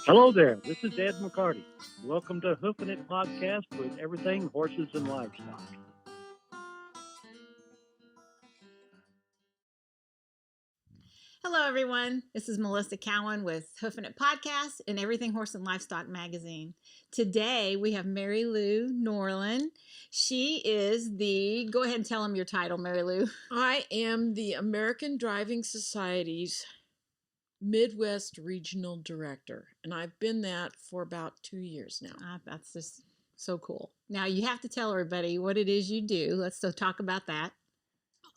Hello there, this is Ed McCarty. Welcome to HoofNit Podcast with everything horses and livestock. Hello, everyone. This is Melissa Cowan with HoofNit Podcast and Everything Horse and Livestock Magazine. Today, we have Mary Lu Norland. She is the, go ahead and tell them your title, Mary Lu. I am the American Driving Society's Midwest Regional Director, and I've been that for about 2 years now. That's just so cool. Now, you have to tell everybody what it is you do. Let's talk about that.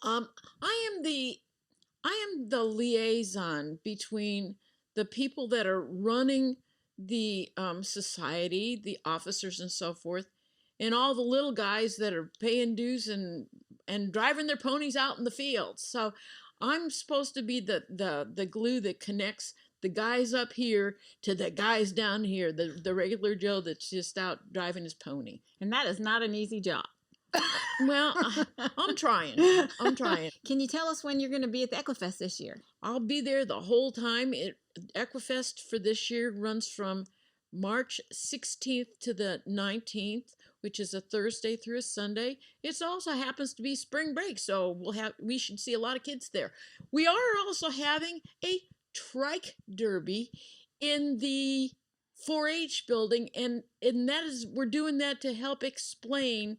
I am the liaison between the people that are running the society, the officers and so forth, and all the little guys that are paying dues and driving their ponies out in the fields. So I'm supposed to be the glue that connects the guys up here to the guys down here, the regular Joe that's just out driving his pony. And that is not an easy job. Well, I'm trying. Can you tell us when you're going to be at the Equifest this year? I'll be there the whole time. Equifest for this year runs from March 16th to the 19th, which is a Thursday through a Sunday. It also happens to be spring break, so we should see a lot of kids there. We are also having a trike derby in the 4-H building, and that is, we're doing that to help explain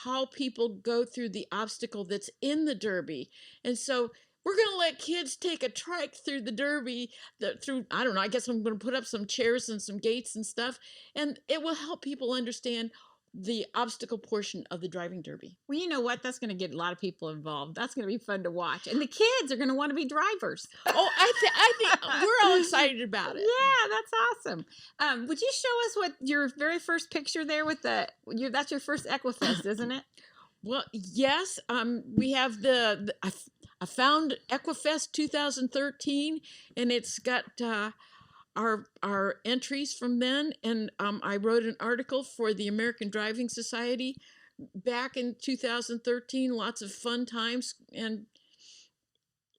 how people go through the obstacle that's in the derby. And so we're going to let kids take a trike through the derby, I don't know, I guess I'm going to put up some chairs and some gates and stuff, and it will help people understand the obstacle portion of the driving derby. Well, you know what? That's going to get a lot of people involved. That's going to be fun to watch. And the kids are going to want to be drivers. Oh, I think we're all excited about it. Yeah, that's awesome. Would you show us what your very first picture there with that's your first Equifest, isn't it? Well, yes. We have I found Equifest 2013, and it's got our entries from then, and I wrote an article for the American Driving Society back in 2013. Lots of fun times, and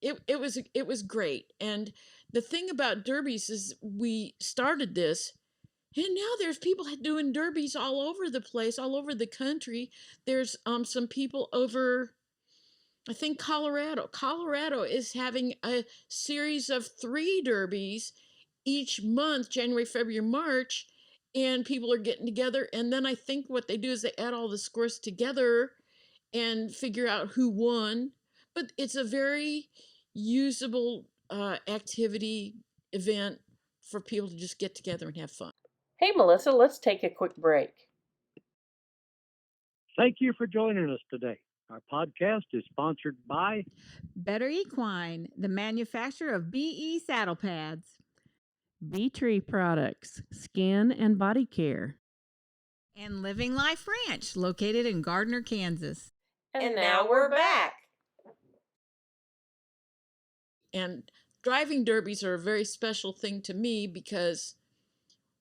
it was great. And the thing about derbies is we started this, and now there's people doing derbies all over the place, all over the country. There's some people over, I think, Colorado. Colorado is having a series of 3 derbies each month, January, February, March, and people are getting together. And then I think what they do is they add all the scores together and figure out who won. But it's a very usable activity event for people to just get together and have fun. Hey, Melissa, let's take a quick break. Thank you for joining us today. Our podcast is sponsored by Better Equine, the manufacturer of BE saddle pads. B-Tree Products, skin and body care. And Living Life Ranch, located in Gardner, Kansas. And now we're back. And driving derbies are a very special thing to me because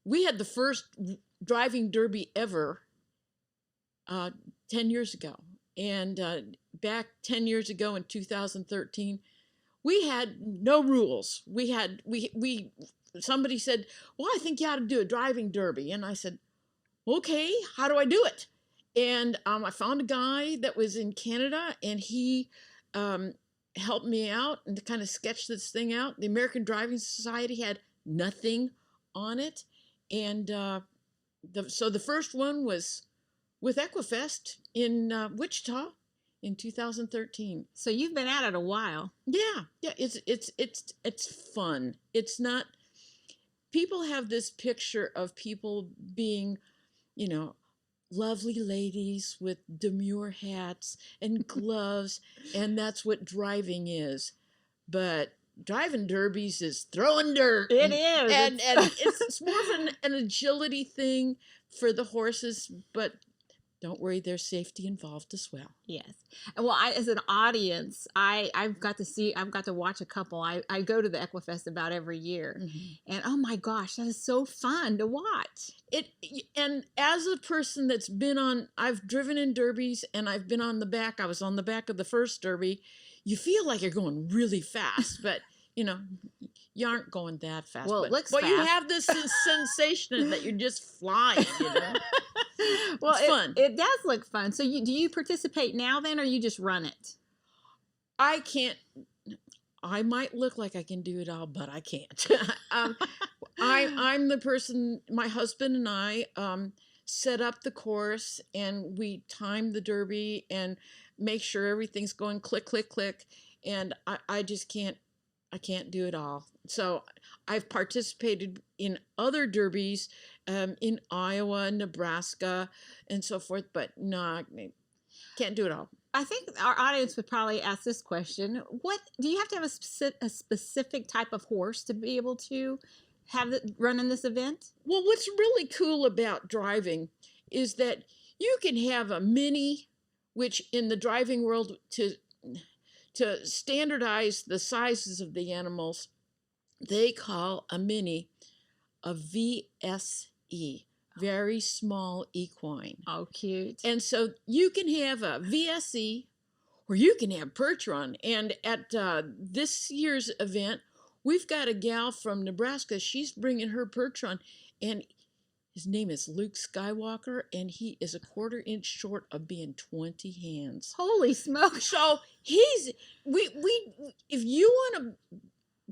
we had the first driving derby ever 10 years ago. And back 10 years ago in 2013, we had no rules. Somebody said, well, I think you ought to do a driving derby. And I said, okay, how do I do it? And I found a guy that was in Canada, and he helped me out and kind of sketched this thing out. The American Driving Society had nothing on it. And so the first one was with Equifest in Wichita in 2013. So you've been at it a while. Yeah, it's fun. It's not. People have this picture of people being, lovely ladies with demure hats and gloves, and that's what driving is. But driving derbies is throwing dirt. It is. And it's more of an agility thing for the horses, but don't worry, there's safety involved as well. Yes. Well, as an audience, I've got to watch a couple. I go to the Equifest about every year. Mm-hmm. And oh my gosh, that is so fun to watch. And as a person that's I've driven in derbies, and I've been on the back. I was on the back of the first derby. You feel like you're going really fast, but You aren't going that fast. Well, but, it looks but you fast. have this sensation that you're just flying, you know. Well, It's fun. It does look fun. So do you participate now then, or you just run it? I can't. I might look like I can do it all, but I can't. I'm the person. My husband and I set up the course, and we time the derby and make sure everything's going click, click, click. And I just can't. I can't do it all. So I've participated in other derbies in Iowa, Nebraska, and so forth. But no, I can't do it all. I think our audience would probably ask this question: what do you have to have a specific type of horse to be able to have run in this event? Well, what's really cool about driving is that you can have a mini, which in the driving world to standardize the sizes of the animals, they call a mini a VSE, very small equine. Oh, cute. And so you can have a VSE or you can have perch run. And at this year's event, we've got a gal from Nebraska. She's bringing her perch run, and his name is Luke Skywalker, and he is a 1/4 inch short of being 20 hands. Holy smokes! So he's if you want to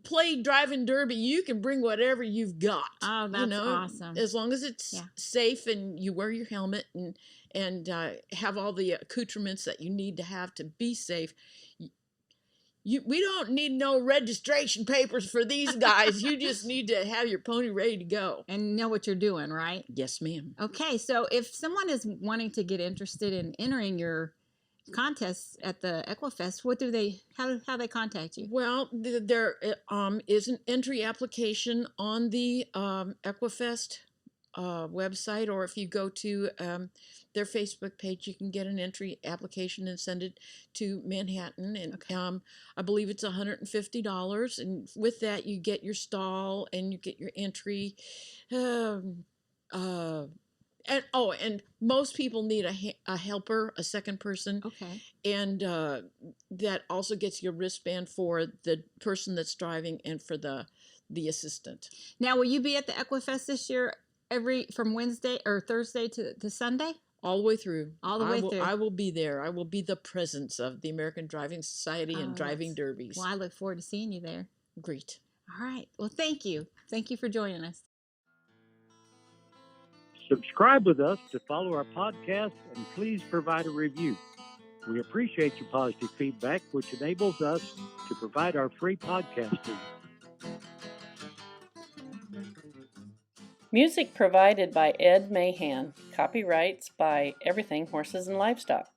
play driving derby, you can bring whatever you've got. Oh, that's awesome. As long as it's safe and you wear your helmet and have all the accoutrements that you need to have to be safe. We don't need no registration papers for these guys. You just need to have your pony ready to go. And know what you're doing, right? Yes, ma'am. Okay, so if someone is wanting to get interested in entering your contests at the Equifest, how they contact you? Well, there is an entry application on the Equifest website, or if you go to their Facebook page, you can get an entry application and send it to Manhattan. And okay. I believe it's $150, and with that you get your stall and you get your entry. And most people need a helper, a second person. Okay. And that also gets your wristband for the person that's driving and for the assistant. Now, will you be at the Equifest this year from Wednesday or Thursday to Sunday? All the way through. All the way through. I will be there. I will be the presence of the American Driving Society and driving derbies. Well, I look forward to seeing you there. Great. All right. Well, thank you. Thank you for joining us. Subscribe with us to follow our podcast, and please provide a review. We appreciate your positive feedback, which enables us to provide our free podcast to you. Music provided by Ed Mahan. Copyrights by Everything Horses and Livestock.